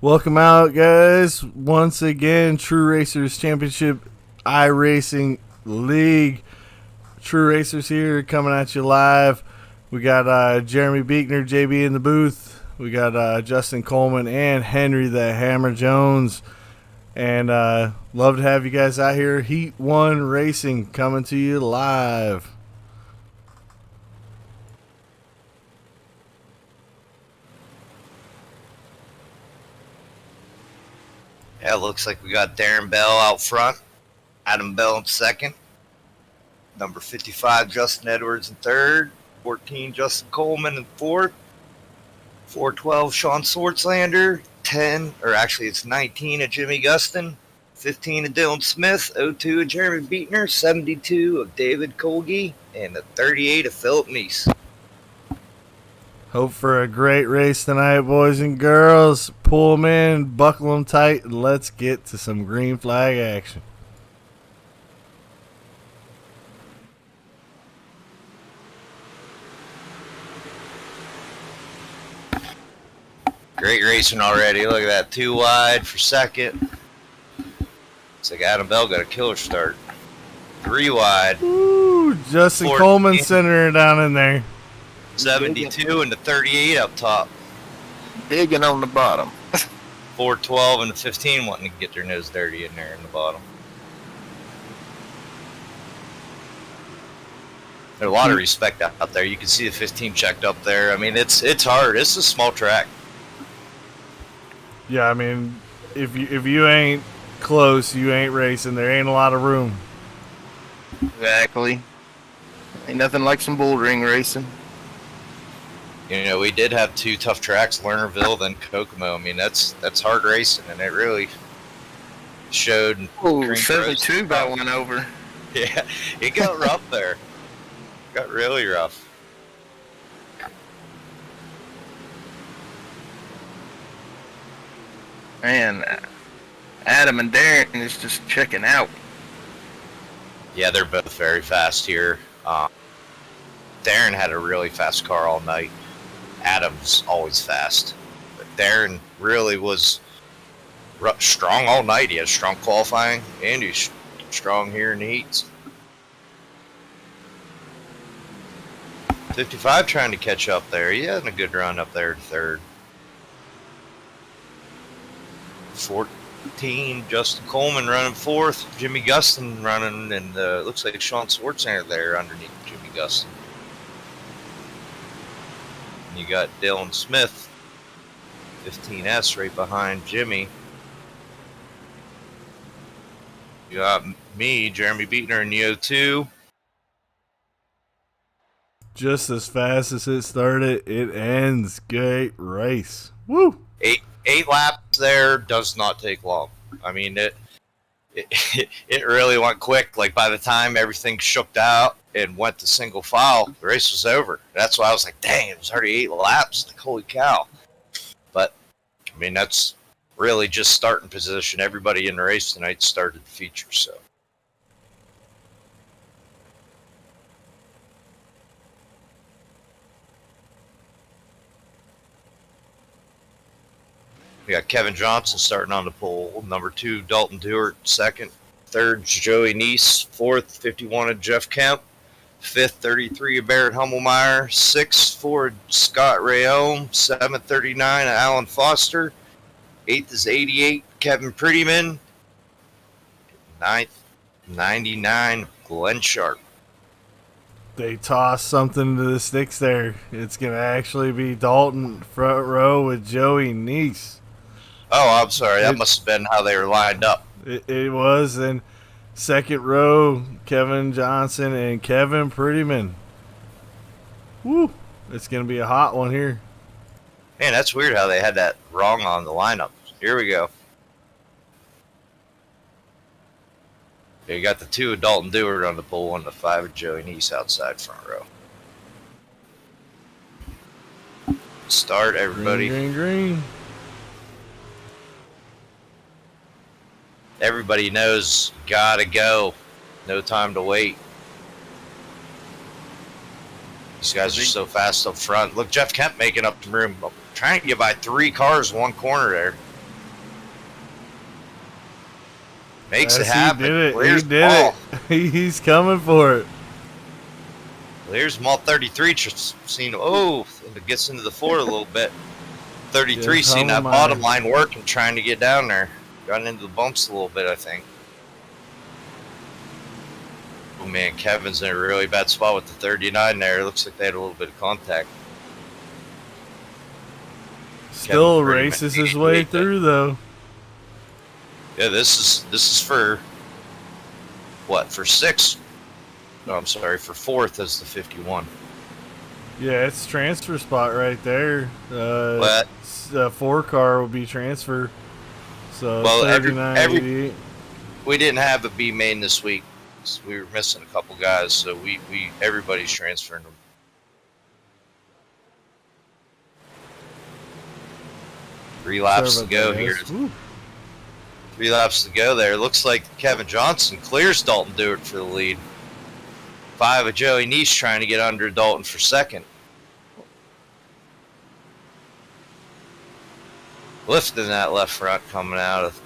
Welcome out, guys. Once again, True Racers Championship iRacing League. True Racers here coming at you live. We got Jeremy Beekner, JB in the booth. We got Justin Coleman and Henry the Hammer Jones. And love to have you guys out here. Heat 1 Racing coming to you live. Yeah, it looks like we got Darren Bell out front, Adam Bell in second, number 55 Justin Edwards in third, 14 Justin Coleman in fourth, 412 Sean Swartzlander, 10, or actually it's 19 of Jimmy Gustin, 15 of Dylan Smith, 02 of Jeremy Beekner, 72 of David Colge, and the 38 of Philip Neese. Hope for a great race tonight, boys and girls. Pull them in, buckle them tight, and let's get to some green flag action. Great racing already. Look at that. 2 wide for second. It's like Adam Bell got a killer start. 3 wide. Ooh, Justin 14. Coleman centering down in there. 72 and the 38 up top. Digging on the bottom. 412 and the 15 wanting to get their nose dirty in there in the bottom. There's a lot of respect out there. You can see the 15 checked up there. I mean, it's hard. It's a small track. Yeah, I mean, if you ain't close, you ain't racing. There ain't a lot of room. Exactly. Ain't nothing like some bullring racing. You know, we did have 2 tough tracks, Lernerville, then Kokomo. I mean, that's hard racing, and it really showed. Oh, 72 about went over. Yeah, it got rough there. Got really rough. Man, Adam and Darren is just checking out. Yeah, they're both very fast here. Darren had a really fast car all night. Adam's always fast. But Darren really was strong all night. He had strong qualifying, and he's strong here in the heats. 55 trying to catch up there. He had a good run up there to third. 14, Justin Coleman running fourth. Jimmy Gustin running, and looks like Sean Swartzlander there underneath Jimmy Gustin. And you got Dylan Smith, 15S, right behind Jimmy. You got me, Jeremy Beekner, in the 02. Just as fast as it started, it ends. Great race. Woo! Eight laps there does not take long. I mean, it really went quick. Like, by the time everything shooked out and went to single file, the race was over. That's why I was like, dang, it was already 8 laps. Like, holy cow. But, I mean, that's really just starting position. Everybody in the race tonight started the feature, so. We got Kevin Johnson starting on the pole. Number 2, Dalton Dewart. Second. Third, Joey Neese. Fourth, 51 of Jeff Kemp. Fifth, 33 of Barrett Hummelmeyer. Sixth, 4 Scott Rayome. Seventh, 39 of Alan Foster. Eighth is 88, Kevin Prettyman. Ninth, 99, Glenn Sharp. They tossed something to the sticks there. It's going to actually be Dalton front row with Joey Neese. Oh, I'm sorry. That must have been how they were lined up. It was. And second row, Kevin Johnson and Kevin Prettyman. Woo. It's going to be a hot one here. Man, that's weird how they had that wrong on the lineup. Here we go. You got the 2 of Dalton Dewart on the pole and the 5 of Joey Neese outside front row. Start, everybody. Green, green, green. Everybody knows, gotta go. No time to wait. These guys are so fast up front. Look, Jeff Kemp making up the room. Trying to get by 3 cars in one corner there. Makes it Yes, happen. He did it. Clears He the did ball. it. He's coming for it. There's Mall 33 just seen. Oh, it gets into the floor a little bit. 33 Yes, seen that Hummelmeyer. bottom line working, trying to get down there. Got into the bumps a little bit, I think. Oh man, Kevin's in a really bad spot with the 39 there. It looks like they had a little bit of contact. Still Kevin pretty races much his way ate that. through, though. Yeah, this is for what? For 6th? No, I'm sorry, for 4th as the 51. Yeah, it's transfer spot right there. But 4-car will be transfer. So Well, 39.88. we didn't have a B main this week. So we were missing a couple guys, so we everybody's transferring them. Three laps to go here. Woo. 3 laps to go there. Looks like Kevin Johnson clears Dalton Dewart for the lead. 5 of Joey Nice trying to get under Dalton for 2nd. Lifting that left front coming out of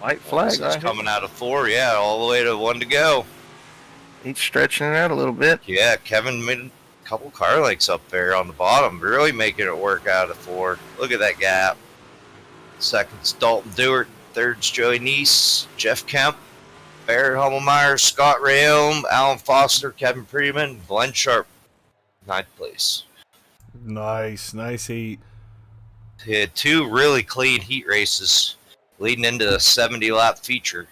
White flag. Right coming out of 4, yeah, all the way to 1 to go. He's stretching it out a little bit. Yeah, Kevin made a couple car lengths up there on the bottom, really making it work out of 4. Look at that gap. 2nd's Dalton Dewart, 3rd's Joey Nice, Jeff Kemp, Barrett Hummelmeyer, Scott Rayom, Alan Foster, Kevin Freeman, Glenn Sharp, 9th place. Nice heat. He had 2 really clean heat races leading into the 70-lap feature.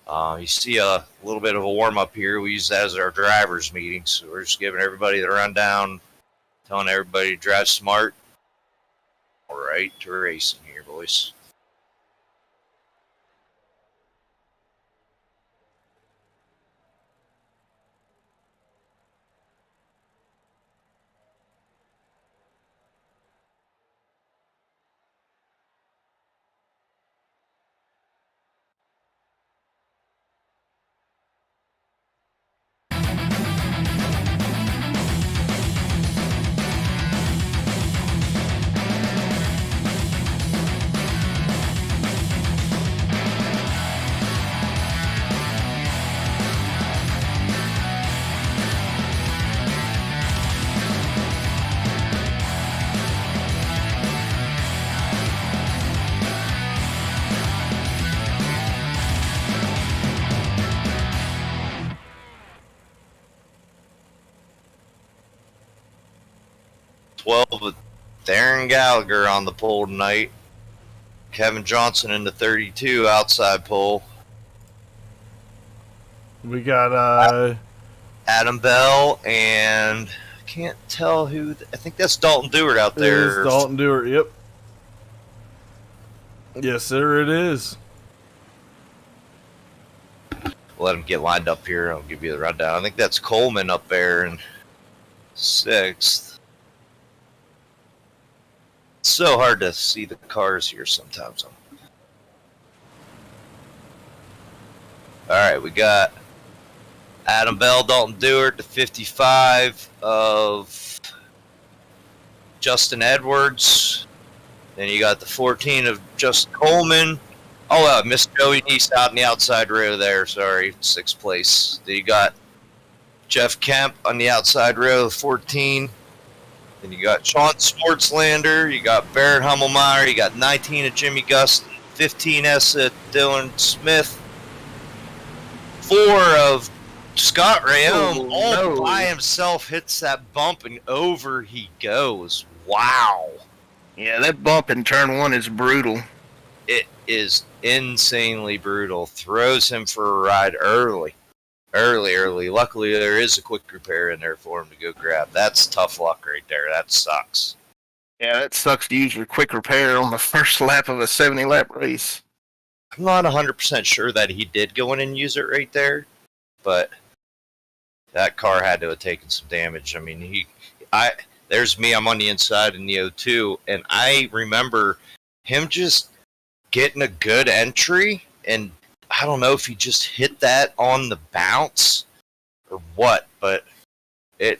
You see a little bit of a warm-up here. We use that as our drivers' meeting, so we're just giving everybody the rundown, telling everybody to drive smart. All right, to racing here, boys. With Darren Gallagher on the pole tonight. Kevin Johnson in the 32 outside pole. We got Adam Bell and I can't tell who. I think that's Dalton Dewart out there. It is Dalton Dewart. Yep. Yes, sir. It is. Let him get lined up here. I'll give you the rundown. I think that's Coleman up there in 6th. It's so hard to see the cars here sometimes. All right, we got Adam Bell, Dalton Dewart, the 55 of Justin Edwards. Then you got the 14 of Justin Coleman. Oh, Miss Joey Nice out in the outside row there. Sorry, 6th place. Then you got Jeff Kemp on the outside row, 14. Then you got Sean Sportslander. You got Barrett Hummelmeyer. You got 19 of Jimmy Gustin, 15S of Dylan Smith, 4 of Scott Rayom. All by himself hits that bump and over he goes. Wow. Yeah, that bump in turn 1 is brutal. It is insanely brutal. Throws him for a ride early. Luckily, there is a quick repair in there for him to go grab. That's tough luck right there. That sucks. Yeah, that sucks to use your quick repair on the first lap of a 70-lap race. I'm not 100% sure that he did go in and use it right there, but that car had to have taken some damage. I mean, there's me. I'm on the inside in the O2, and I remember him just getting a good entry, and I don't know if he just hit that on the bounce or what, but it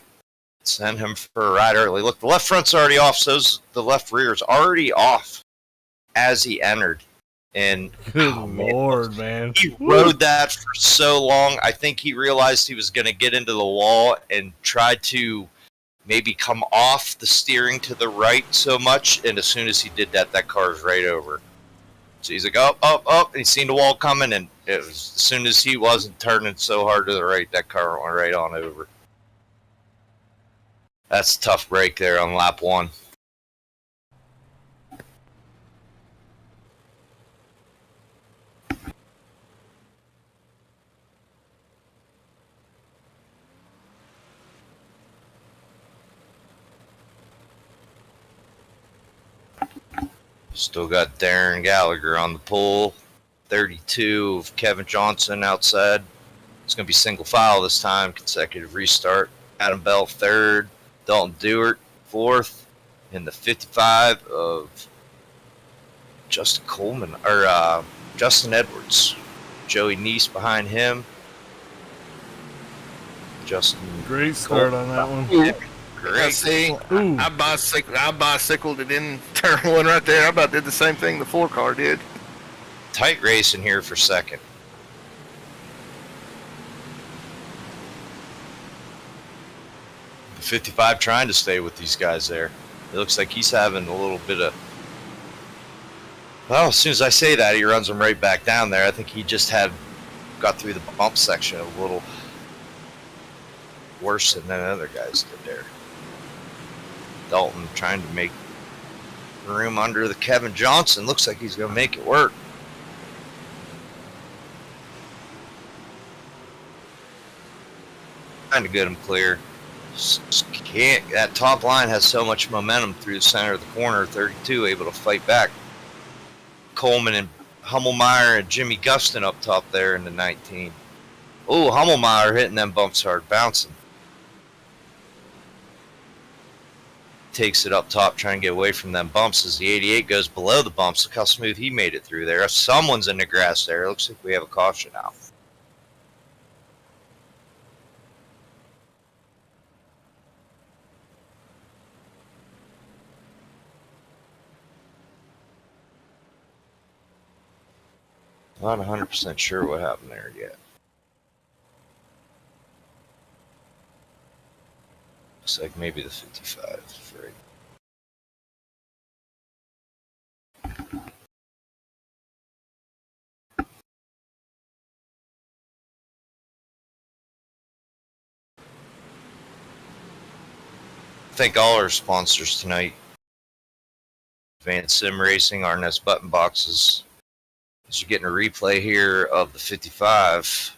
sent him for a ride early. Look, the left front's already off, so the left rear's already off as he entered. And Good oh, Lord, man. he rode that for so long. I think he realized he was going to get into the wall and tried to maybe come off the steering to the right so much. And as soon as he did that, that car's right over. So he's like, up, up, up. And he's seen the wall coming. And it was, as soon as he wasn't turning so hard to the right, that car went right on over. That's a tough break there on lap 1. Still got Darren Gallagher on the pole. 32 of Kevin Johnson outside. It's going to be single file this time. Consecutive restart. Adam Bell 3rd. Dalton Dewart 4th. And the 55 of Justin Coleman, or Justin Edwards. Joey Neese behind him. Justin. Great start on that one. Great. See, Ooh. I bicycled it in turn 1 right there. I about did the same thing the 4 car did. Tight racing here for second. The 55 trying to stay with these guys there. It looks like he's having a little bit of... Well, as soon as I say that, he runs them right back down there. I think he just got through the bump section a little worse than the other guys did there. Dalton trying to make room under the Kevin Johnson. Looks like he's going to make it work. Trying to get him clear. Can't. That top line has so much momentum through the center of the corner. 32 able to fight back. Coleman and Hummelmeyer and Jimmy Gustin up top there in the 19. Oh, Hummelmeyer hitting them bumps hard, bouncing. Takes it up top, trying to get away from them bumps as the 88 goes below the bumps. Look how smooth he made it through there. Someone's in the grass there. It looks like we have a caution out. Not 100% sure what happened there yet. Looks like maybe the 55 is free. Thank all our sponsors tonight. Advanced Sim Racing, Arness Button Boxes. As you're getting a replay here of the 55.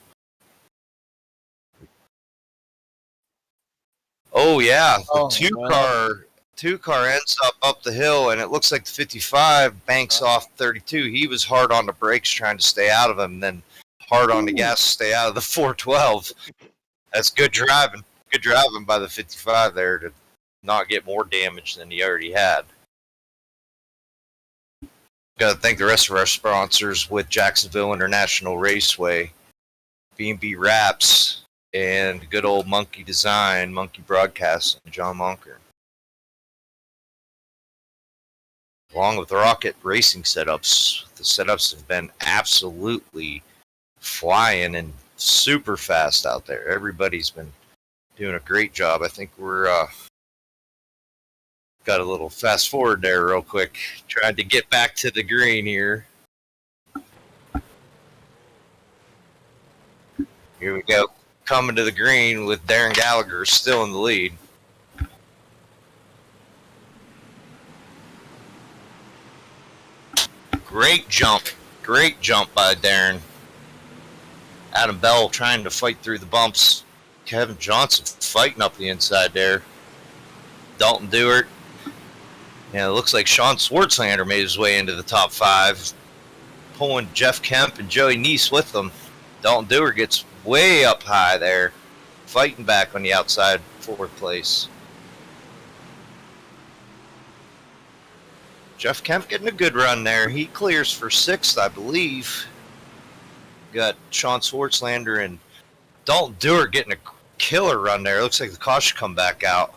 Oh yeah, the two car ends up the hill, and it looks like the 55 banks off 32. He was hard on the brakes trying to stay out of him, then hard on the gas to stay out of the 412. That's good driving. Good driving by the 55 there to not get more damage than he already had. Got to thank the rest of our sponsors with Jacksonville International Raceway, B&B Wraps, and good old Monkey Design, Monkey Broadcasting, John Monker. Along with Rocket Racing setups, the setups have been absolutely flying and super fast out there. Everybody's been doing a great job. I think we're got a little fast forward there real quick. Tried to get back to the green here. Here we go. Coming to the green with Darren Gallagher still in the lead. Great jump. Great jump by Darren. Adam Bell trying to fight through the bumps. Kevin Johnson fighting up the inside there. Dalton Dewart. Yeah, it looks like Sean Swartzlander made his way into the top 5. Pulling Jeff Kemp and Joey Neese with them. Dalton Dewar gets way up high there. Fighting back on the outside 4th place. Jeff Kemp getting a good run there. He clears for 6th, I believe. Got Sean Swartzlander and Dalton Dewar getting a killer run there. Looks like the caution come back out.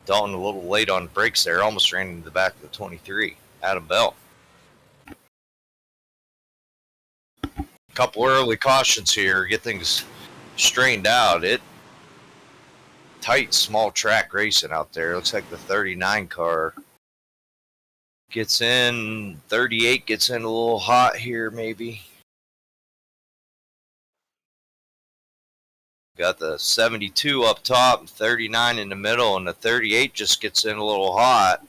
Dalton a little late on brakes there. Almost ran into the back of the 23. Adam Bell. Couple early cautions here, get things straightened out. It tight, small track racing out there. Looks like the 39 car gets in. 38 gets in a little hot here, maybe. Got the 72 up top, 39 in the middle, and the 38 just gets in a little hot.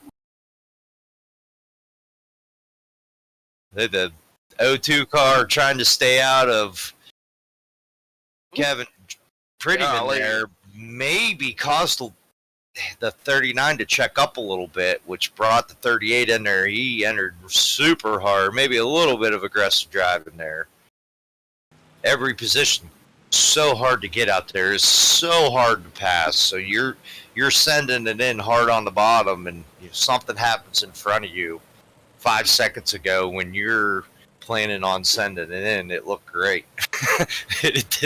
The O2 car trying to stay out of Kevin Prettyman there. Maybe caused the 39 to check up a little bit, which brought the 38 in there. He entered super hard, maybe a little bit of aggressive driving there. Every position so hard to get out there, is so hard to pass. So you're sending it in hard on the bottom, and if something happens in front of you 5 seconds ago when you're planning on sending it in, it looked great.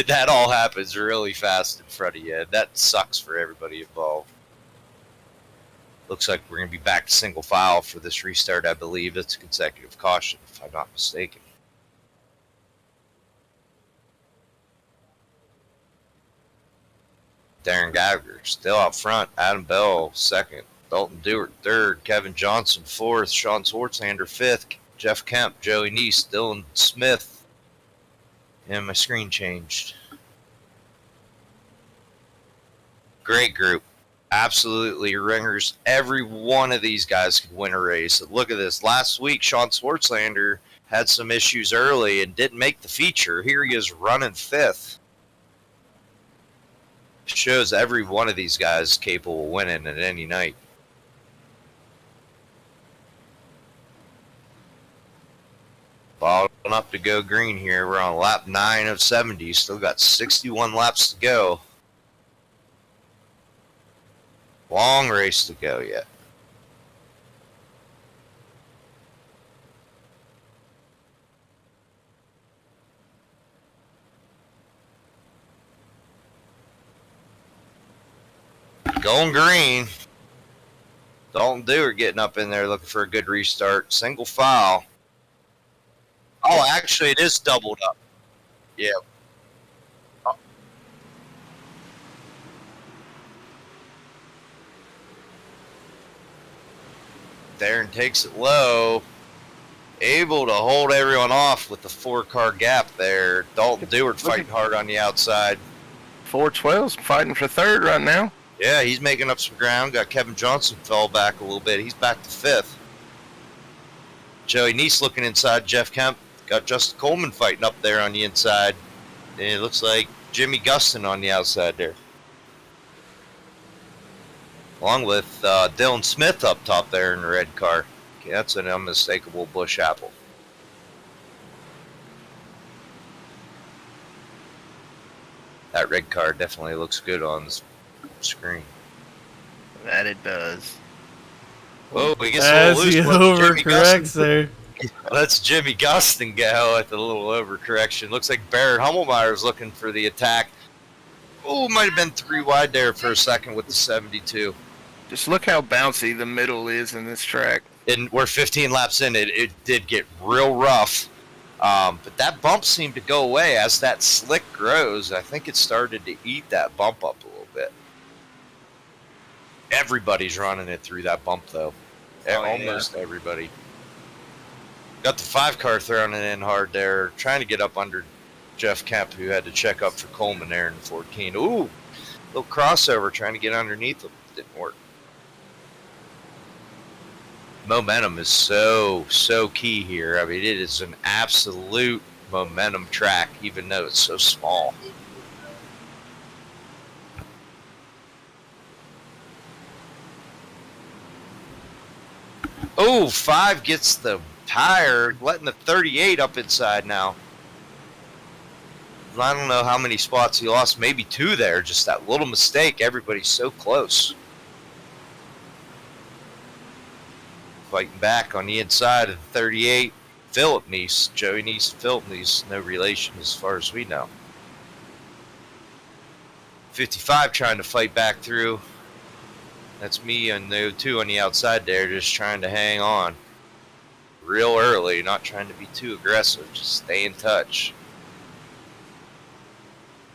That all happens really fast in front of you. That sucks for everybody involved. Looks like we're going to be back to single file for this restart. I believe it's a consecutive caution, if I'm not mistaken. Darren Geiger still out front. Adam Bell second. Dalton Dewart third. Kevin Johnson fourth. Sean Swartzlander fifth. Jeff Kemp, Joey Neese, Dylan Smith. And my screen changed. Great group. Absolutely ringers. Every one of these guys could win a race. Look at this. Last week, Sean Swartzlander had some issues early and didn't make the feature. Here he is running fifth. Shows every one of these guys capable of winning at any night. Following up to go green here. We're on lap 9 of 70. Still got 61 laps to go. Long race to go yet. Going green. Dalton Dewar getting up in there looking for a good restart. Single file. Oh, actually, it is doubled up. Yeah. Oh. Darren takes it low. Able to hold everyone off with the 4-car gap there. Dalton Dewar fighting hard on the outside. 412's fighting for third right now. Yeah, he's making up some ground. Got Kevin Johnson fell back a little bit. He's back to fifth. Joey Neese looking inside. Jeff Kemp got Justin Coleman fighting up there on the inside. And it looks like Jimmy Gustin on the outside there. Along with Dylan Smith up top there in the red car. Okay, that's an unmistakable Busch Apple. That red car definitely looks good on the screen. That it does. Whoa, he gets As a little he loose. overcorrects there. Let's Jimmy Gustin go at the little overcorrection. Looks like Barrett Hummelmeyer's looking for the attack. Oh, might have been 3 wide there for a second with the 72. Just look how bouncy the middle is in this track. And we're 15 laps in. It did get real rough. But that bump seemed to go away as that slick grows. I think it started to eat that bump up a little bit. Everybody's running it through that bump, though. Almost everybody. Got the 5-car throwing it in hard there. Trying to get up under Jeff Kemp, who had to check up for Coleman there in 14. Ooh, little crossover trying to get underneath him. Didn't work. Momentum is so key here. I mean, it is an absolute momentum track, even though it's so small. Oh, 5 gets the tire, letting the 38 up inside now. I don't know how many spots he lost, maybe 2 there. Just that little mistake. Everybody's so close. Fighting back on the inside of the 38. Philip Neese, Joey Neese, Philip Neese, no relation as far as we know. 55 trying to fight back through. That's me and the 2 on the outside there, just trying to hang on. Real early, not trying to be too aggressive, just stay in touch.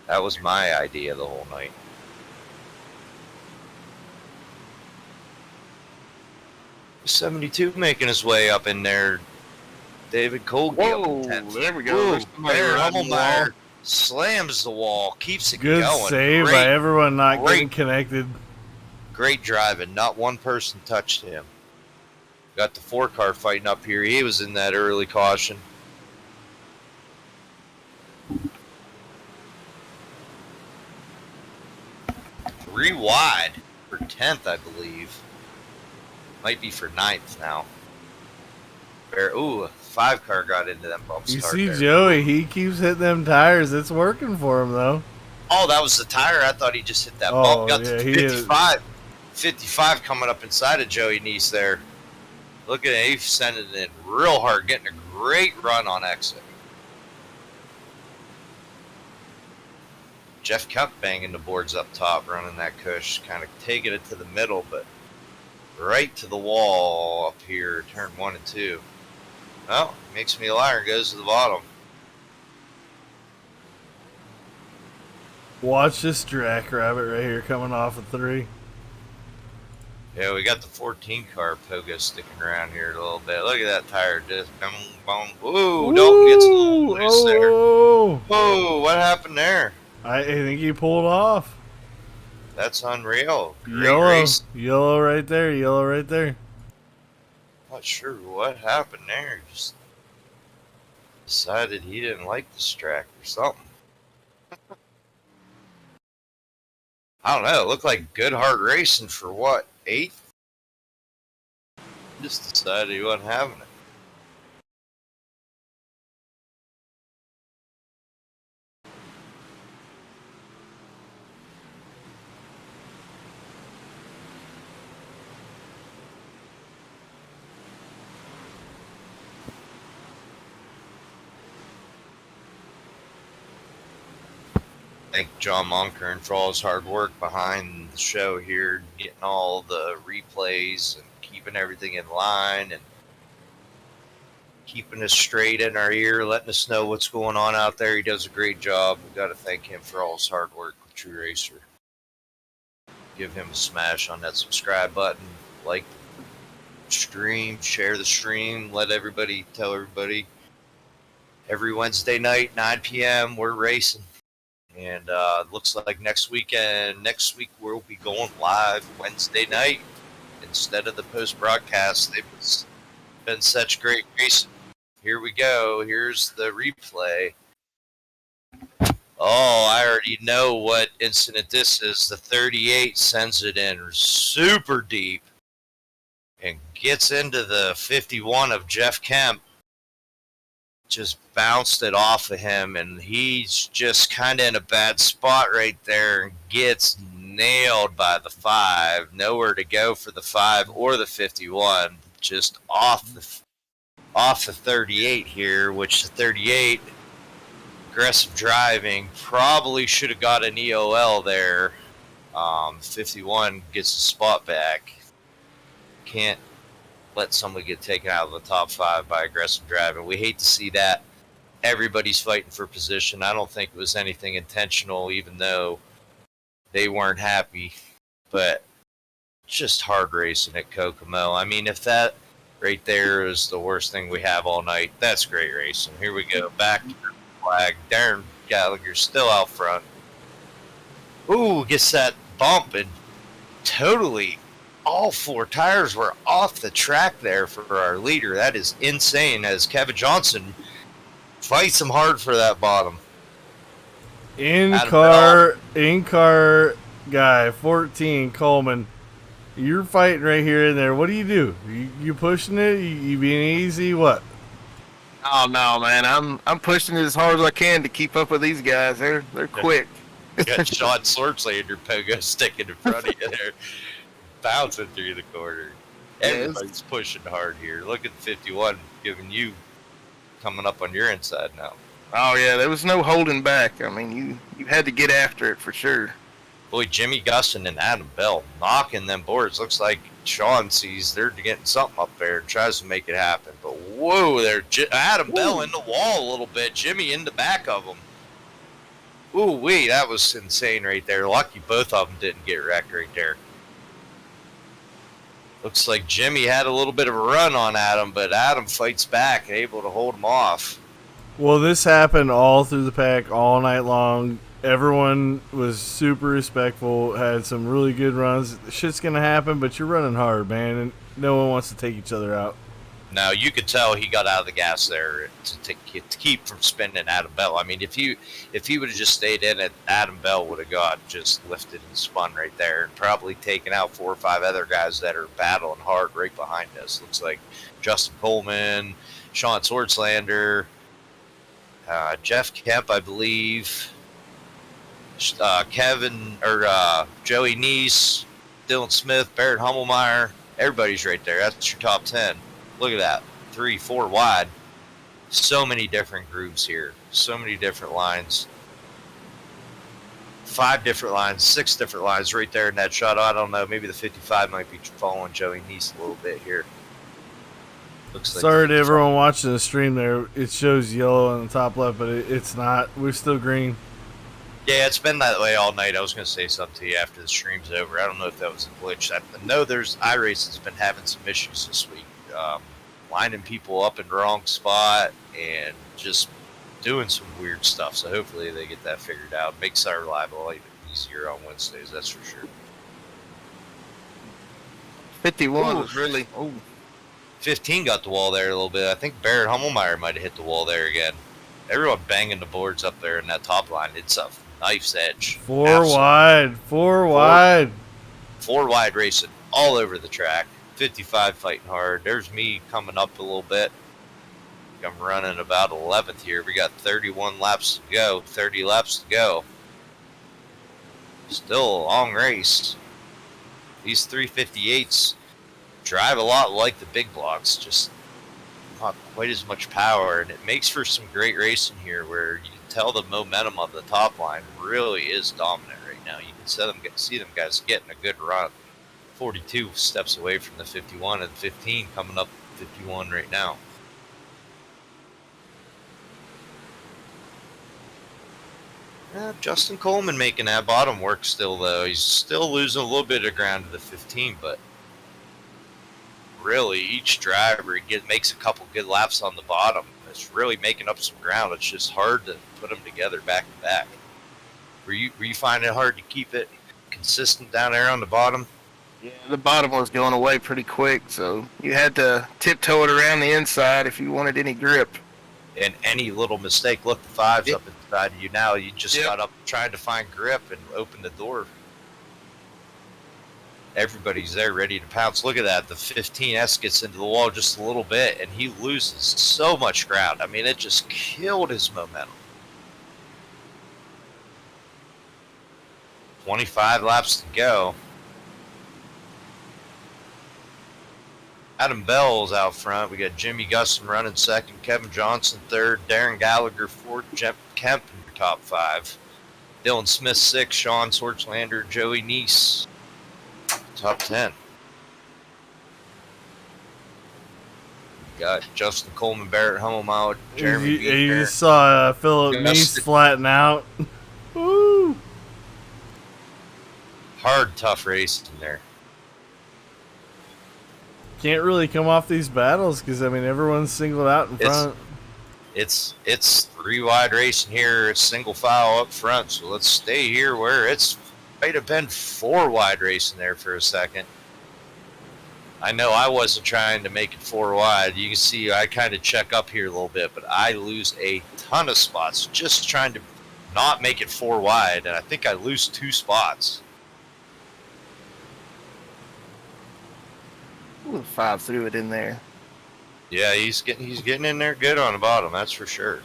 That was my idea the whole night. .72 making his way up in there. David Colby up Whoa, in 10th. there we go. Whoa, There's somebody there, riding the wall. Hummelmeyer slams the wall, keeps it Good going. save by Great, everyone not getting great. connected. great driving. Not one person touched him. Got the 4-car fighting up here. He was in that early caution. Three wide for 10th, I believe. Might be for 9th now. Ooh, a 5-car got into them bump You start see there. Joey, he keeps hitting them tires. It's working for him, though. Oh, that was the tire. I thought he just hit that Oh, bump. Got yeah, the he hit it. 55. 55 coming up inside of Joey Neese there. Look at it. He's sending it in real hard, getting a great run on exit. Jeff Kemp banging the boards up top, running that cush, kind of taking it to the middle, but right to the wall up here, turn 1 and 2. Well, makes me a liar and goes to the bottom. Watch this Jackrabbit right here coming off of 3. Yeah, we got the 14 car Pogo sticking around here a little bit. Look at that tire, just boom, boom. Whoa, don't get so loose there. Oh, Whoa, what happened there? I think he pulled off. That's unreal. Great Yellow, race. yellow right there, yellow right there. Not sure what happened there. Just decided he didn't like this track or something. I don't know. It looked like good hard racing for what, 8th? Just decided he wasn't having it. Thank John Monkern for all his hard work behind the show here, getting all the replays and keeping everything in line and keeping us straight in our ear, letting us know what's going on out there. He does a great job. We've got to thank him for all his hard work with True Racer. Give him a smash on that subscribe button, like the stream, share the stream, let everybody, tell everybody. Every Wednesday night, 9 p.m., we're racing. And looks like next week we'll be going live Wednesday night instead of the post-broadcast. They've been such great racing. Here we go. Here's the replay. Oh, I already know what incident this is. The 38 sends it in super deep and gets into the 51 of Jeff Kemp. Just bounced it off of him, and he's just kind of in a bad spot right there and gets nailed by the 5. Nowhere to go for the 5 or the 51. Just off the 38 here, which the 38, aggressive driving, probably should have got an EOL there. 51 gets the spot back. Can't let somebody get taken out of the top 5 by aggressive driving. We hate to see that. Everybody's fighting for position. I don't think it was anything intentional, even though they weren't happy. But just hard racing at Kokomo. I mean, if that right there is the worst thing we have all night, that's great racing. Here we go. Back to the flag. Darren Gallagher's still out front. Ooh, gets that bump and totally all 4 tires were off the track there for our leader. That is insane, as Kevin Johnson fights him hard for that bottom. In-car guy, 14, Coleman. You're fighting right here and there. What do? You pushing it? You being easy? What? Oh no, man! I'm pushing it as hard as I can to keep up with these guys. They're quick. Got Sean Swartzlander Pogo sticking in front of you there, bouncing through the corner. Everybody's pushing hard here. Look at the 51 giving you coming up on your inside now. Oh yeah, there was no holding back. I mean, you had to get after it for sure. Boy, Jimmy Gustin and Adam Bell knocking them boards. Looks like Sean sees they're getting something up there and tries to make it happen. But whoa, there, Adam Bell in the wall a little bit. Jimmy in the back of him. Ooh, wee, that was insane right there. Lucky both of them didn't get wrecked right there. Looks like Jimmy had a little bit of a run on Adam, but Adam fights back, able to hold him off. Well, this happened all through the pack all night long. Everyone was super respectful, had some really good runs. Shit's going to happen, but you're running hard, man, and no one wants to take each other out. Now, you could tell he got out of the gas there to keep from spinning Adam Bell. I mean, if he would have just stayed in it, Adam Bell would have got just lifted and spun right there and probably taken out 4 or 5 other guys that are battling hard right behind us. Looks like Justin Coleman, Sean Swartzlander, Jeff Kemp, I believe, Kevin or Joey Neese, Dylan Smith, Barrett Hummelmeyer. Everybody's right there. That's your top 10. Look at that. 3, 4 wide. So many different groups here. So many different lines. 5 different lines, 6 different lines right there in that shot. I don't know. Maybe the 55 might be following Joey Neese a little bit here. Looks like Sorry to everyone watching the stream there. It shows yellow on the top left, but it's not. We're still green. Yeah, it's been that way all night. I was going to say something to you after the stream's over. I don't know if that was a glitch. I know iRacing's been having some issues this week. Lining people up in the wrong spot and just doing some weird stuff. So hopefully they get that figured out. Makes our life a lot easier on Wednesdays, that's for sure. 51 was really. 15 got the wall there a little bit. I think Barrett Hummelmeyer might have hit the wall there again. Everyone banging the boards up there in that top line. It's a knife's edge. 4 wide. 4 wide. 4 wide racing all over the track. 55 fighting hard. There's me coming up a little bit. I'm running about 11th here. We got 31 laps to go. 30 laps to go. Still a long race. These 358s drive a lot like the big blocks, just not quite as much power, and it makes for some great racing here where you can tell the momentum of the top line really is dominant right now. You can see them guys getting a good run. 42 steps away from the 51 and 15 coming up 51 right now. Justin Coleman making that bottom work still, though. He's still losing a little bit of ground to the 15, but really each driver makes a couple good laps on the bottom. It's really making up some ground. It's just hard to put them together back to back. Were you finding it hard to keep it consistent down there on the bottom? Yeah, the bottom was going away pretty quick, so you had to tiptoe it around the inside if you wanted any grip. And any little mistake, look, the 5's up inside of you now. You just got up trying to find grip and open the door. Everybody's there ready to pounce. Look at that. The 15S gets into the wall just a little bit, and he loses so much ground. I mean, it just killed his momentum. 25 laps to go. Adam Bell's out front. We got Jimmy Gusson running second, Kevin Johnson third, Darren Gallagher fourth, Jeff Kemp in your top 5. Dylan Smith 6, Sean Swartzlander, Joey Neese top 10. Got Justin Coleman, Barrett Hummelmeyer, Jeremy You just saw Philip Neese flatten out. Woo! Hard, tough race in there. Can't really come off these battles because, I mean, everyone's singled out in front. It's 3 wide racing here. It's single file up front, so let's stay here where it's might have been 4 wide racing there for a second. I know I wasn't trying to make it 4 wide. You can see I kind of check up here a little bit, but I lose a ton of spots just trying to not make it 4 wide, and I think I lose 2 spots. Ooh, 5 threw it in there. Yeah, he's getting in there good on the bottom, that's for sure.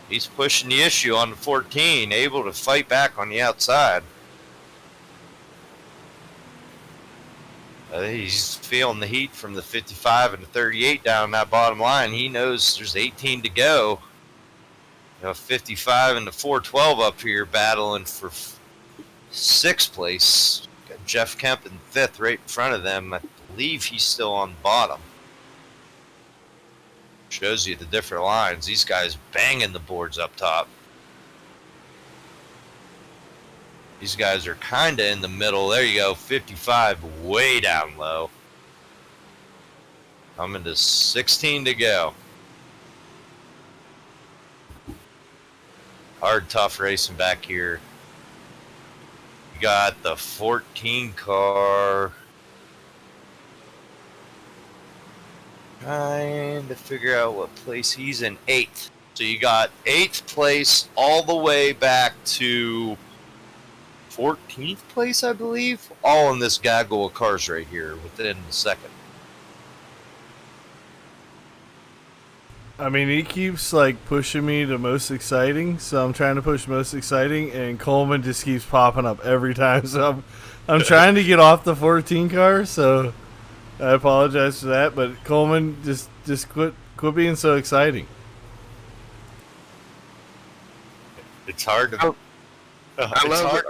He's pushing the issue on the 14, able to fight back on the outside. He's feeling the heat from the 55 and the 38 down that bottom line. He knows there's 18 to go. 55 and the 412 up here battling for 6th place. Got Jeff Kemp in 5th right in front of them. I believe he's still on the bottom. Shows you the different lines. These guys banging the boards up top. These guys are kind of in the middle. There you go, 55 way down low. Coming to 16 to go. Hard, tough racing back here. You got the 14 car. Trying to figure out what place he's in. 8th. So you got 8th place all the way back to 14th place, I believe. All in this gaggle of cars right here within the second. I mean, he keeps like pushing me to most exciting, so I'm trying to push most exciting, and Coleman just keeps popping up every time. So I'm trying to get off the 14 car. So I apologize for that, but Coleman, just quit being so exciting. It's hard to. I love it.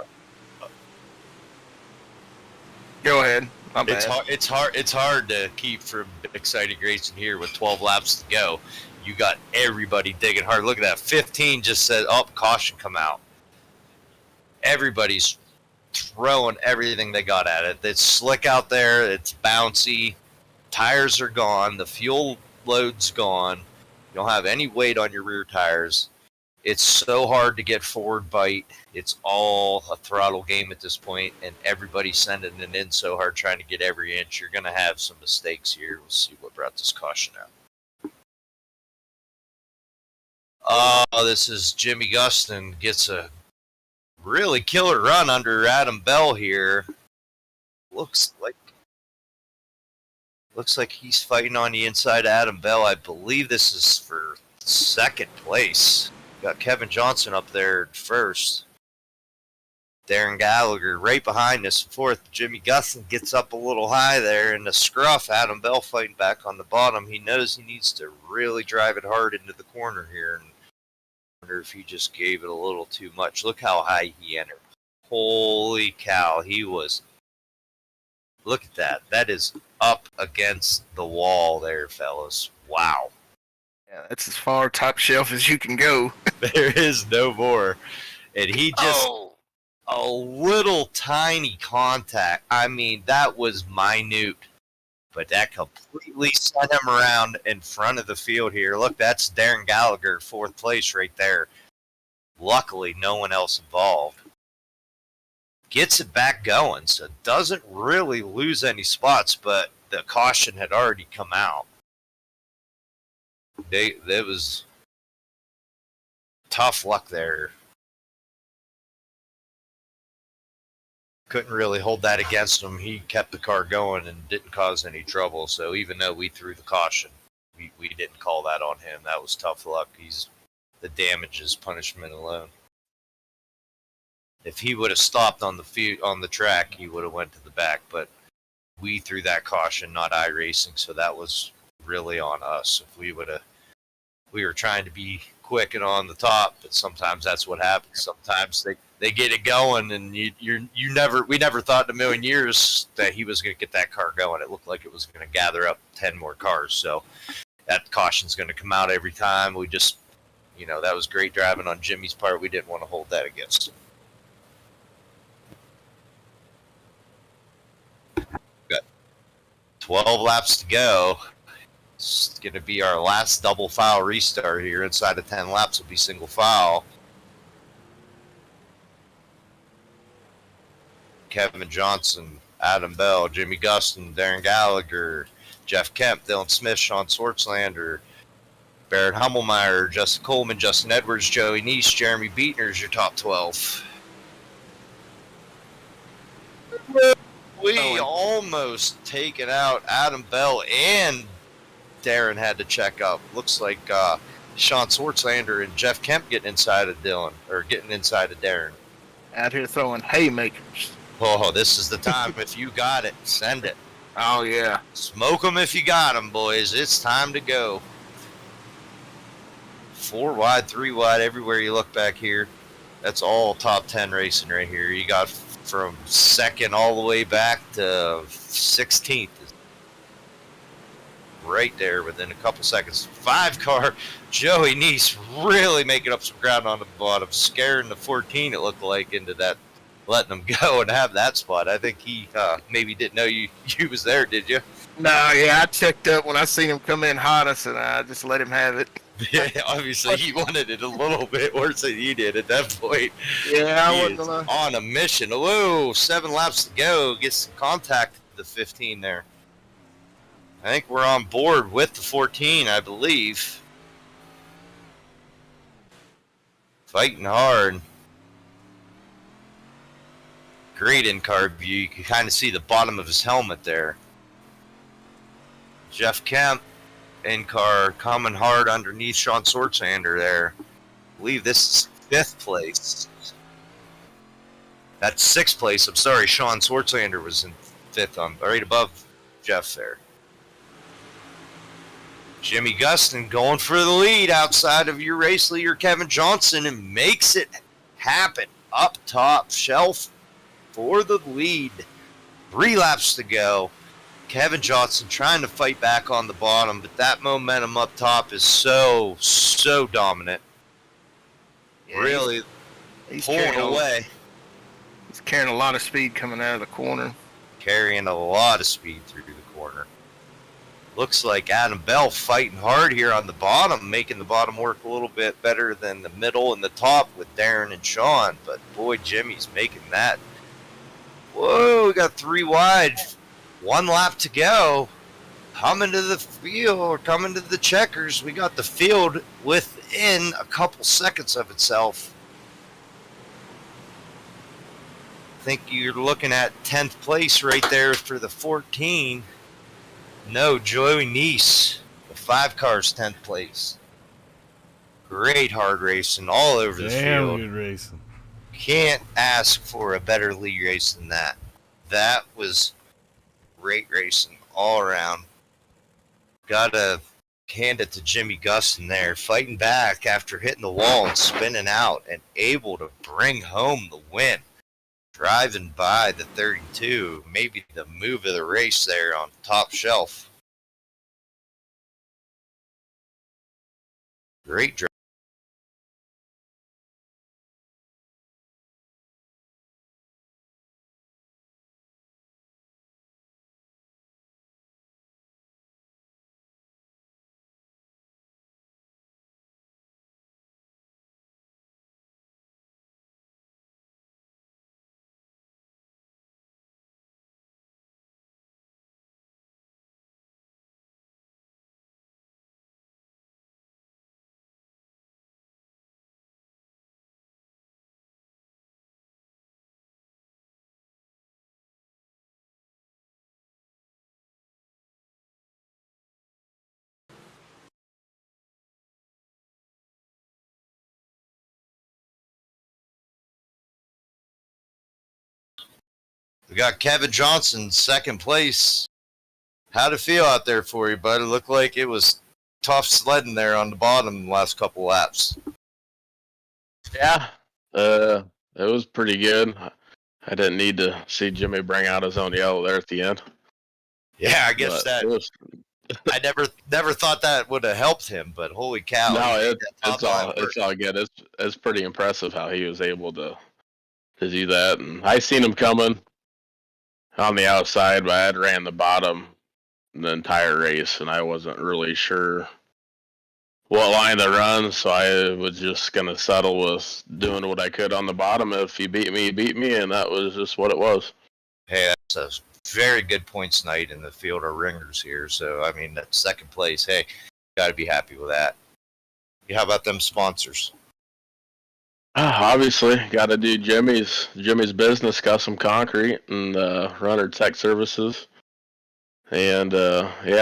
Go ahead. My bad. It's hard to keep from exciting racing here with 12 laps to go. You got everybody digging hard. Look at that. 15 just said, "Oh, caution, come out." Everybody's throwing everything they got at it. It's slick out there. It's bouncy. Tires are gone. The fuel load's gone. You don't have any weight on your rear tires. It's so hard to get forward bite. It's all a throttle game at this point, and everybody's sending it in so hard trying to get every inch. You're going to have some mistakes here. We'll see what brought this caution out. This is Jimmy Gustin gets a really killer run under Adam Bell here. Looks like he's fighting on the inside of Adam Bell. I believe this is for second place. Got Kevin Johnson up there first. Darren Gallagher right behind us fourth. Jimmy Gustin gets up a little high there in the scruff. Adam Bell fighting back on the bottom. He knows he needs to really drive it hard into the corner here. And I wonder if he just gave it a little too much. Look how high he entered. Holy cow. He was. Look at that. That is up against the wall there, fellas. Wow. Yeah, that's as far top shelf as you can go. There is no more. And he just a little tiny contact. I mean, that was minute. But that completely sent him around in front of the field here. Look, that's Darren Gallagher, fourth place right there. Luckily, no one else involved. Gets it back going, so doesn't really lose any spots, but the caution had already come out. There was tough luck there. Couldn't really hold that against him. He kept the car going and didn't cause any trouble. So even though we threw the caution, we didn't call that on him. That was tough luck. The damage is punishment alone. If he would have stopped on the track, he would have went to the back. But we threw that caution, not iRacing, so that was really on us. If we were trying to be quick and on the top, but sometimes that's what happens. Sometimes they get it going, and we never thought in a million years that he was going to get that car going. It looked like it was going to gather up 10 more cars. So that caution's going to come out every time. We just, that was great driving on Jimmy's part. We didn't want to hold that against him. Got 12 laps to go. It's going to be our last double file restart here. Inside of 10 laps will be single file. Kevin Johnson, Adam Bell, Jimmy Gustin, Darren Gallagher, Jeff Kemp, Dylan Smith, Sean Swartzlander, Barrett Hummelmeyer, Justin Coleman, Justin Edwards, Joey Neese, Jeremy Beatner's your top 12. We almost taken out Adam Bell, and Darren had to check up. Looks like Sean Swartzlander and Jeff Kemp getting inside of Dylan, or getting inside of Darren. Out here throwing haymakers. Oh, this is the time. If you got it, send it. Oh, yeah. Smoke them if you got them, boys. It's time to go. 4 wide, 3 wide, everywhere you look back here. That's all top 10 racing right here. You got from second all the way back to 16th. Right there within a couple seconds. 5 car, Joey Neese really making up some ground on the bottom, scaring the 14, it looked like, into that letting him go and have that spot. I think he maybe didn't know you was there, did you? No, yeah, I checked up when I seen him come in hottest, and I just let him have it. Yeah, obviously he wanted it a little bit worse than you did at that point. Yeah, I He wasn't is on a mission. Whoa, 7 laps to go. Gets contact with the 15 there. I think we're on board with the 14, I believe. Fighting hard. Great in-car view. You can kind of see the bottom of his helmet there. Jeff Kemp, in-car, coming hard underneath Sean Swartzander there. I believe this is 5th place. That's 6th place. I'm sorry, Sean Swartzander was in 5th, right above Jeff there. Jimmy Gustin going for the lead outside of your race leader, Kevin Johnson, and makes it happen up top shelf for the lead. 3 laps to go. Kevin Johnson trying to fight back on the bottom, but that momentum up top is so dominant. Yeah, really he's pulling away. He's carrying a lot of speed coming out of the corner. Carrying a lot of speed through the corner. Looks like Adam Bell fighting hard here on the bottom, making the bottom work a little bit better than the middle and the top with Darren and Sean. But boy, Jimmy's making that. Whoa, we got 3 wide. 1 lap to go. Coming to the field, or coming to the checkers. We got the field within a couple seconds of itself. I think you're looking at 10th place right there for the 14. No, Joey Nice, the 5 cars, 10th place. Great hard racing all over the field. Damn good racing. Can't ask for a better league race than that. That was great racing all around. Gotta hand it to Jimmy Gustin there, fighting back after hitting the wall and spinning out and able to bring home the win. Driving by the 32, maybe the move of the race there on top shelf. Great drive. We got Kevin Johnson, 2nd place. How'd it feel out there for you, bud? It looked like it was tough sledding there on the bottom the last couple laps. Yeah, it was pretty good. I didn't need to see Jimmy bring out his own yellow there at the end. Yeah, I guess that was... I never thought that would have helped him, but holy cow! No, it's all good. It's pretty impressive how he was able to do that. And I seen him coming on the outside, but I had ran the bottom the entire race, and I wasn't really sure what line to run, so I was just gonna settle with doing what I could on the bottom. If he beat me, he beat me, and that was just what it was. Hey, that's a very good points night in the field of ringers here. So I mean, that 2nd place. Hey, got to be happy with that. How about them sponsors? Obviously, got to do Jimmy's business, Custom Concrete, and Runner Tech Services, and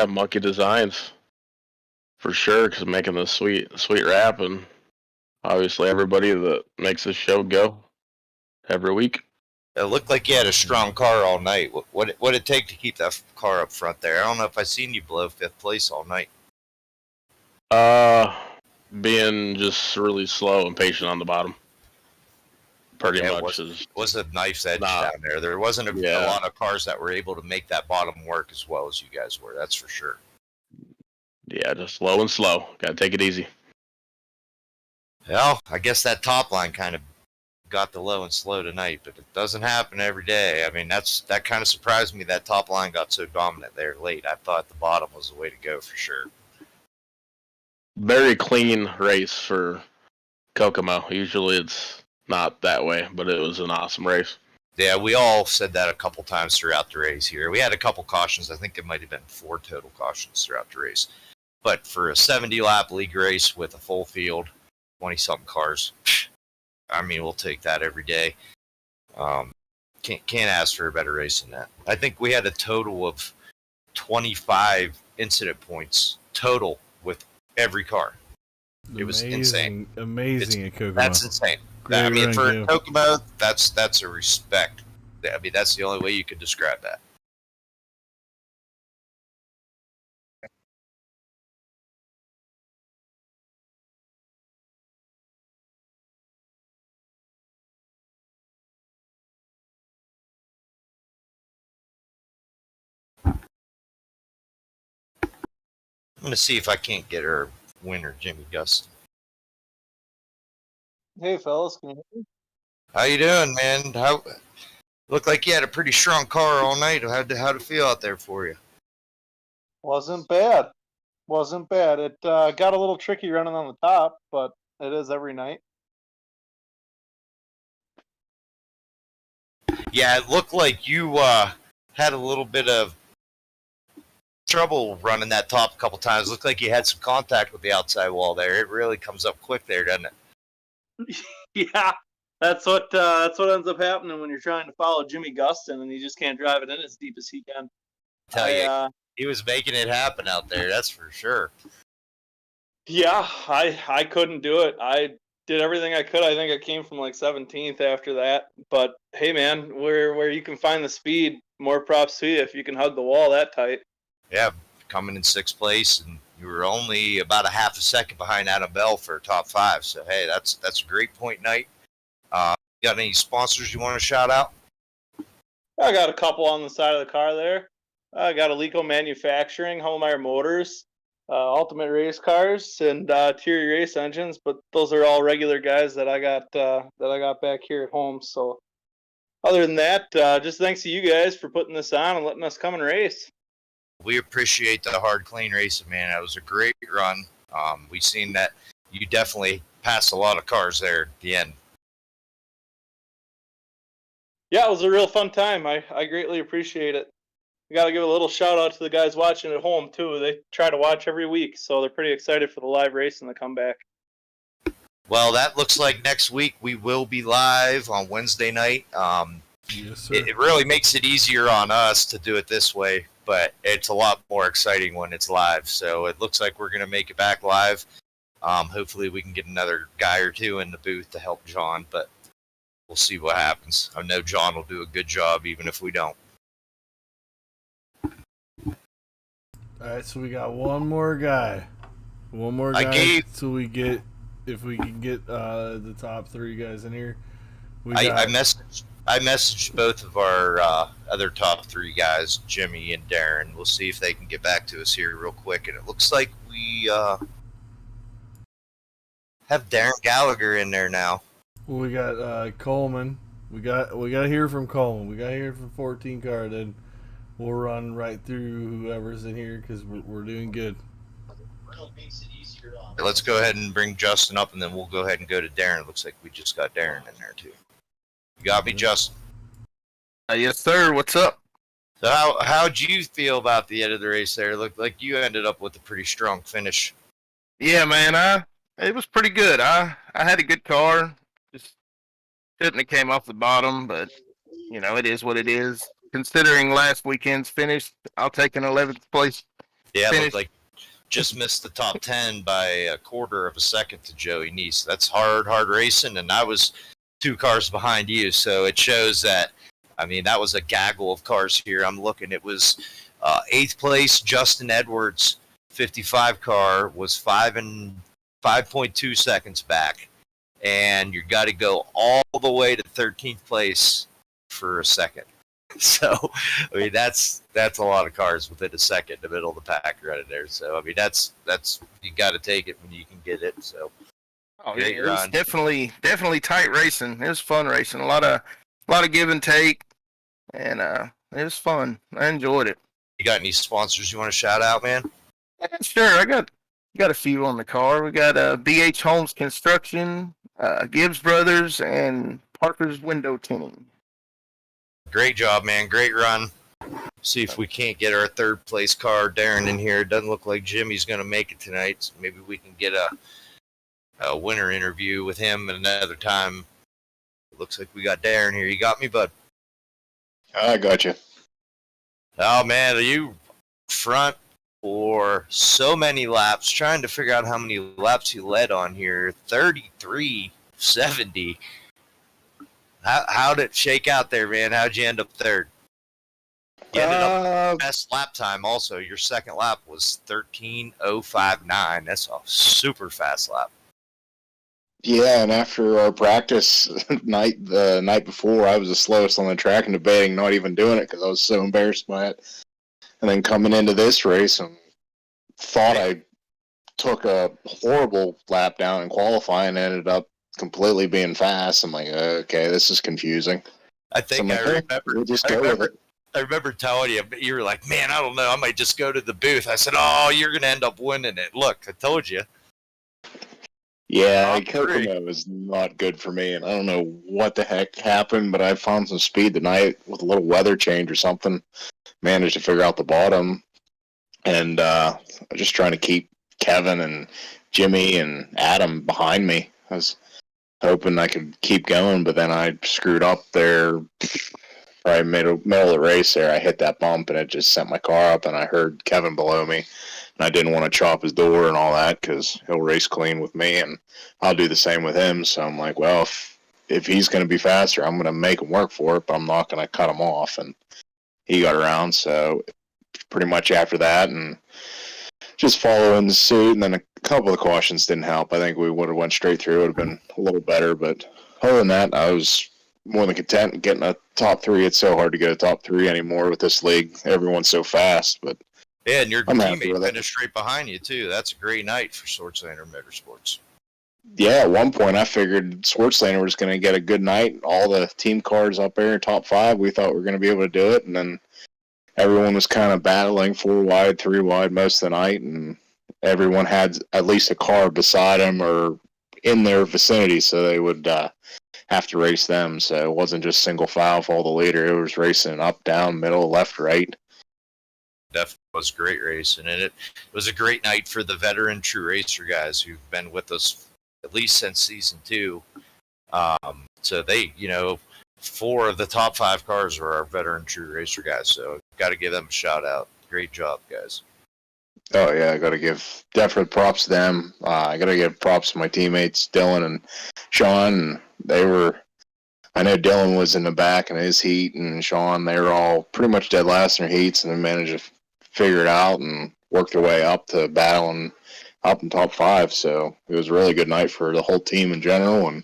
Monkey Designs for sure, because making this sweet wrap, and obviously everybody that makes this show go every week. It looked like you had a strong car all night. What did it take to keep that car up front there? I don't know if I seen you blow 5th place all night. Being just really slow and patient on the bottom. Pretty much. Was a knife's edge down there. There wasn't a lot of cars that were able to make that bottom work as well as you guys were. That's for sure. Yeah, just low and slow. Got to take it easy. Well, I guess that top line kind of got the low and slow tonight, but it doesn't happen every day. I mean, that kind of surprised me that top line got so dominant there late. I thought the bottom was the way to go for sure. Very clean race for Kokomo. Usually it's not that way, but it was an awesome race. Yeah, we all said that a couple times throughout the race here. We had a couple cautions. I think it might have been 4 total cautions throughout the race. But for a 70-lap league race with a full field, 20-something cars, I mean, we'll take that every day. Can't ask for a better race than that. I think we had a total of 25 incident points total with every car. It was insane. Amazing at Kokomo. That's insane. Great I mean, run, for Kim. Kokomo, that's a respect. I mean, that's the only way you could describe that. I'm going to see if I can't get our winner, Jimmy Gustin. Hey, fellas, can you hear me? How you doing, man? How looked like you had a pretty strong car all night. How'd it feel out there for you? Wasn't bad. Wasn't bad. It got a little tricky running on the top, but it is every night. Yeah, it looked like you had a little bit of trouble running that top a couple times. Looked like you had some contact with the outside wall there. It really comes up quick there, doesn't it? Yeah, that's what ends up happening when you're trying to follow Jimmy Gustin and he just can't drive it in as deep as he can. Tell you, he was making it happen out there. That's for sure. Yeah, I couldn't do it. I did everything I could. I think I came from like 17th after that. But hey, man, where you can find the speed, more props to you if you can hug the wall that tight. Yeah, coming in 6th place, and you were only about a half a second behind Adam Bell for top 5. So hey, that's a great point night. Got any sponsors you want to shout out? I got a couple on the side of the car there. I got Alico Manufacturing, Homemeyer Motors, Ultimate Race Cars, and Thierry Race Engines. But those are all regular guys that I got back here at home. So other than that, just thanks to you guys for putting this on and letting us come and race. We appreciate the hard, clean racing, man. That was a great run. We've seen that you definitely passed a lot of cars there at the end. Yeah, it was a real fun time. I greatly appreciate it. We got to give a little shout out to the guys watching at home, too. They try to watch every week, so they're pretty excited for the live race and the comeback. Well, that looks like next week we will be live on Wednesday night. Yes, sir. It really makes it easier on us to do it this way, but it's a lot more exciting when it's live. So it looks like we're going to make it back live. Hopefully we can get another guy or two in the booth to help John, but we'll see what happens. I know John will do a good job even if we don't. All right, so we got one more guy. One more guy till we get, if we can get the top 3 guys in here. I messaged both of our other top 3 guys, Jimmy and Darren. We'll see if they can get back to us here real quick. And it looks like we have Darren Gallagher in there now. Well, we got Coleman. We got to hear from Coleman. We got to hear from 14 car. Then we'll run right through whoever's in here because we're doing good. Let's go ahead and bring Justin up, and then we'll go ahead and go to Darren. Looks like we just got Darren in there too. You got me, Justin? Yes, sir. What's up? So how'd you feel about the end of the race there? It looked like you ended up with a pretty strong finish. Yeah, man. It was pretty good. I had a good car. Just shouldn't have came off the bottom, but it is what it is. Considering last weekend's finish, I'll take an 11th place. Yeah, finish. Looked like just missed the top 10 by a quarter of a second to Joey Neese. That's hard racing, and I was 2 cars behind you, so it shows that. I mean, that was a gaggle of cars here. I'm looking. It was 8th place. Justin Edwards, 55 car, was 5.2 seconds back, and you got to go all the way to 13th place for a second. So, I mean, that's a lot of cars within a second in the middle of the pack right there. So, I mean, that's you got to take it when you can get it. So, Oh yeah, Great it was run. definitely tight racing. It was fun racing. A lot of give and take, and it was fun. I enjoyed it. You got any sponsors you want to shout out, man? Yeah, sure, I got a few on the car. We got BH Homes Construction, Gibbs Brothers, and Parker's Window Tinting. Great job, man. Great run. See if we can't get our third place car, Darren, in here. It doesn't look like Jimmy's going to make it tonight. So maybe we can get a winner interview with him at another time. It looks like we got Darren here. You got me, bud? I got you. Oh, man. Are you front for so many laps? Trying to figure out how many laps you led on here. 33.70. How did it shake out there, man? How'd you end up third? You ended up best lap time also. Your second lap was 13.059. That's a super fast lap. Yeah, and after our practice the night before, I was the slowest on the track and debating not even doing it because I was so embarrassed by it. And then coming into this race, and thought I took a horrible lap down in qualifying and ended up completely being fast. I'm like, okay, this is confusing. I think I remember. We'll just go with it. I remember telling you, but you were like, man, I don't know. I might just go to the booth. I said, oh, you're going to end up winning it. Look, I told you. Yeah, Top three. Kokomo is not good for me, and I don't know what the heck happened, but I found some speed tonight with a little weather change or something. Managed to figure out the bottom, and just trying to keep Kevin and Jimmy and Adam behind me. I was hoping I could keep going, but then I screwed up there. Probably middle of the race there, I hit that bump, and it just sent my car up, and I heard Kevin below me. And I didn't want to chop his door and all that because he'll race clean with me, and I'll do the same with him. So I'm like, well, if he's going to be faster, I'm going to make him work for it, but I'm not going to cut him off. And he got around, so pretty much after that, and just following the suit, and then a couple of cautions didn't help. I think we would have went straight through. It would have been a little better, but other than that, I was more than content getting a top three. It's so hard to get a top three anymore with this league. Everyone's so fast, but yeah, and your I'm happy teammate with it. finished right behind you, too. That's a great night for Swordslinger Motorsports. Yeah, at one point I figured Swartzlander was going to get a good night. All the team cars up there, top five, we thought we were going to be able to do it, and then everyone was kind of battling 4 wide, 3 wide most of the night, and everyone had at least a car beside them or in their vicinity, so they would have to race them. So it wasn't just single file for all the leader. It was racing up, down, middle, left, right. Definitely was a great racing, and it was a great night for the veteran True Racer guys who've been with us at least since season 2. So they, 4 of the top 5 cars were our veteran True Racer guys. So got to give them a shout out. Great job, guys. Oh yeah, I got to give definite props to them. I got to give props to my teammates Dylan and Sean. I know Dylan was in the back in his heat, and Sean, they were all pretty much dead last in their heats, and they managed to figure it out and work their way up to battling up in top 5. So it was a really good night for the whole team in general, and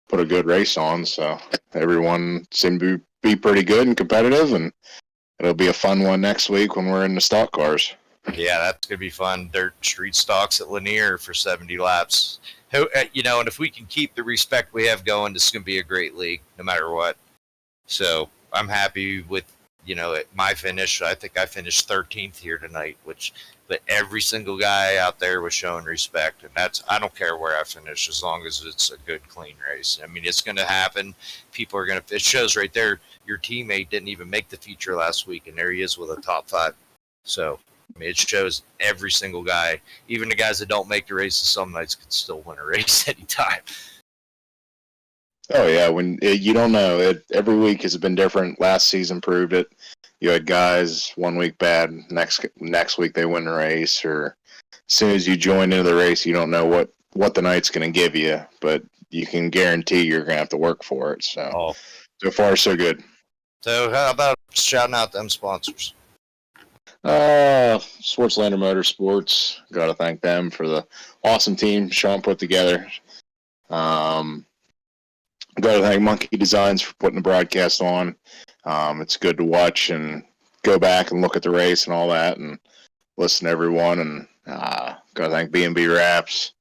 put a good race on. So everyone seemed to be pretty good and competitive, and it'll be a fun one next week when we're in the stock cars. Yeah, that's going to be fun. Dirt street stocks at Lanier for 70 laps. And if we can keep the respect we have going, this is going to be a great league, no matter what. So I'm happy with, my finish. I think I finished 13th here tonight, but every single guy out there was showing respect. And I don't care where I finish as long as it's a good, clean race. I mean, it's going to happen. People are going to, it shows right there, your teammate didn't even make the feature last week, and there he is with a top 5. So, it shows every single guy, even the guys that don't make the races, some nights can still win a race anytime. Oh yeah, you don't know. Every week has been different. Last season proved it. You had guys 1 week bad, next week they win the race, or as soon as you join into the race, you don't know what the night's going to give you, but you can guarantee you're going to have to work for it. So far so good. So how about shouting out them sponsors? Swartzlander Motorsports. Got to thank them for the awesome team Sean put together. Got to thank Monkey Designs for putting the broadcast on. It's good to watch and go back and look at the race and all that, and listen to everyone. And got to thank B&B Wraps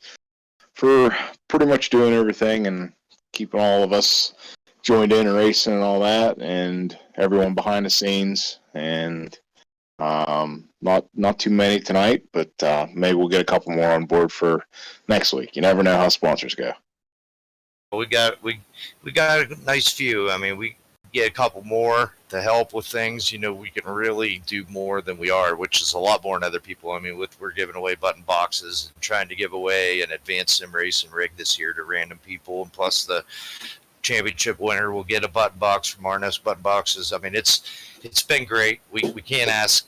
for pretty much doing everything and keeping all of us joined in and racing and all that, and everyone behind the scenes. And not too many tonight, but maybe we'll get a couple more on board for next week. You never know how sponsors go. We got a nice few. I mean, we get a couple more to help with things. You know, we can really do more than we are, which is a lot more than other people. I mean, we're giving away button boxes and trying to give away an advanced sim racing rig this year to random people, and plus the championship winner will get a button box from RNS Button Boxes. I mean, it's been great. We can't ask,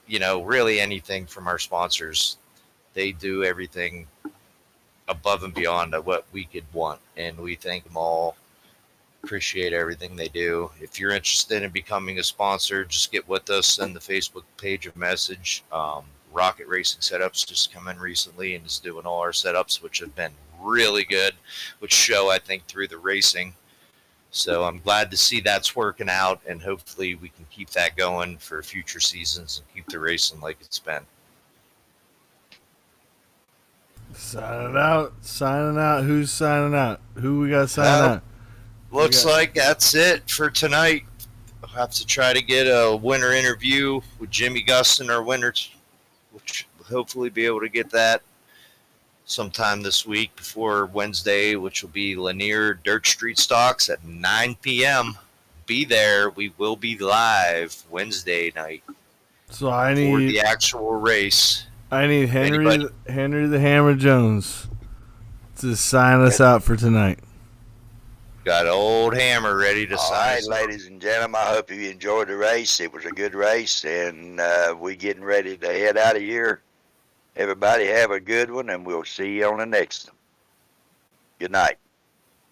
really anything from our sponsors. They do everything above and beyond what we could want, and we thank them all. Appreciate everything they do. If you're interested in becoming a sponsor, just get with us. Send the Facebook page a message. Rocket Racing Setups just come in recently and is doing all our setups, which have been really good, which show, I think, through the racing. So I'm glad to see that's working out, and hopefully we can keep that going for future seasons and keep the racing like it's been. Signing out. Who's signing out? Who we got signing out? Looks like that's it for tonight. I'll have to try to get a winter interview with Jimmy Gustin, our winner, which will hopefully be able to get that sometime this week before Wednesday, which will be Lanier Dirt Street Stocks at 9 p.m. Be there. We will be live Wednesday night So for the actual race. I need Henry Anybody? Henry the Hammer Jones to sign us out for tonight. Got old Hammer ready to All sign right, us out. ladies and gentlemen, I hope you enjoyed the race. It was a good race, and we're getting ready to head out of here. Everybody have a good one, and we'll see you on the next one. Good night.